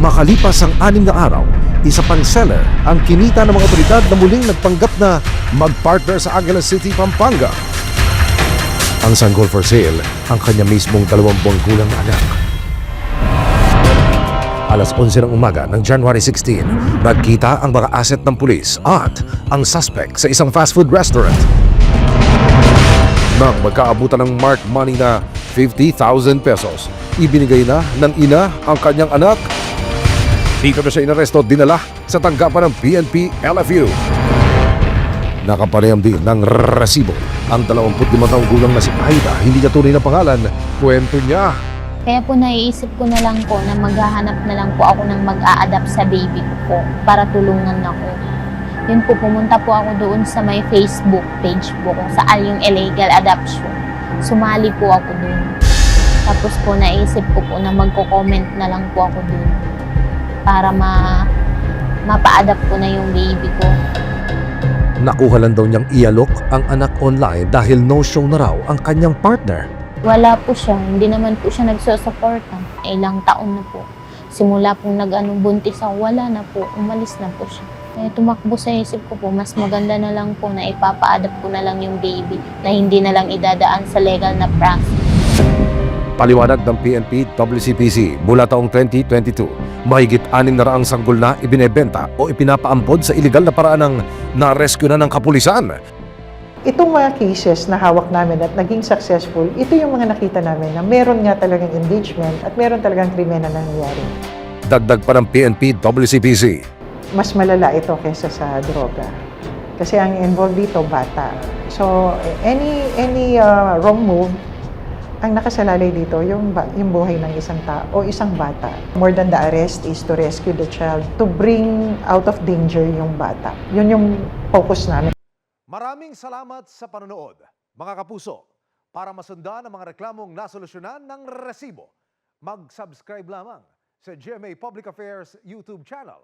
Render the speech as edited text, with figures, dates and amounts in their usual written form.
Makalipas ang 6 na araw, isa pang seller ang kinita ng mga otoridad na muling nagpanggap na mag-partner sa Angeles City, Pampanga. Ang sanggol for sale, ang kanya mismong 2 buwang gulang na anak. Alas 11 ng umaga ng January 16, nagkita ang mga asset ng pulis at ang suspect sa isang fast food restaurant. Nang magkaabutan ng marked money na 50,000 pesos, ibinigay na ng ina ang kanyang anak. Dito na siya inaresto, dinala sa tanggapan ng PNP LFU. Nakapareham din ng resibo ang 25 taong gulang na si Aida, hindi niya tunay na pangalan. Kwento niya. Kaya po naiisip ko na lang po na maghahanap na lang po ako ng mag-a-adapt sa baby ko po para tulungan ako. Yun po, pumunta po ako doon sa may Facebook page po kung saan yung illegal adoption. Sumali po ako doon. Tapos po naisip ko po na magko-comment na lang po ako doon para mapa-adapt ko na yung baby ko. Nakuha lang daw niyang ialok ang anak online dahil no-show na raw ang kanyang partner. Wala po siya, hindi naman po siya nagsusuporta. Ilang taon na po. Simula pong buntis ako, wala na po, umalis na po siya. Kaya tumakbo sa isip ko po, mas maganda na lang po na ipapa-adapt ko na lang yung baby na hindi na lang idadaan sa legal na process. Paliwanag ng PNP WCPC mula taong 2022, mahigit 600 sanggol na ibinebenta o ipinapaampod sa iligal na paraan ng na-rescue na ng kapulisan. Itong mga cases na hawak namin at naging successful, ito yung mga nakita namin na meron nga talagang engagement at meron talagang krimen na nangyayari. Dagdag pa ng PNP WCPC. Mas malala ito kaysa sa droga. Kasi ang involved dito, bata. So, any wrong move, ang nakasalalay dito, yung buhay ng isang tao o isang bata. More than the arrest is to rescue the child, to bring out of danger yung bata. Yun yung focus namin. Maraming salamat sa panonood, mga kapuso. Para masundan ang mga reklamong nasolusyonan ng resibo, mag-subscribe lamang sa GMA Public Affairs YouTube channel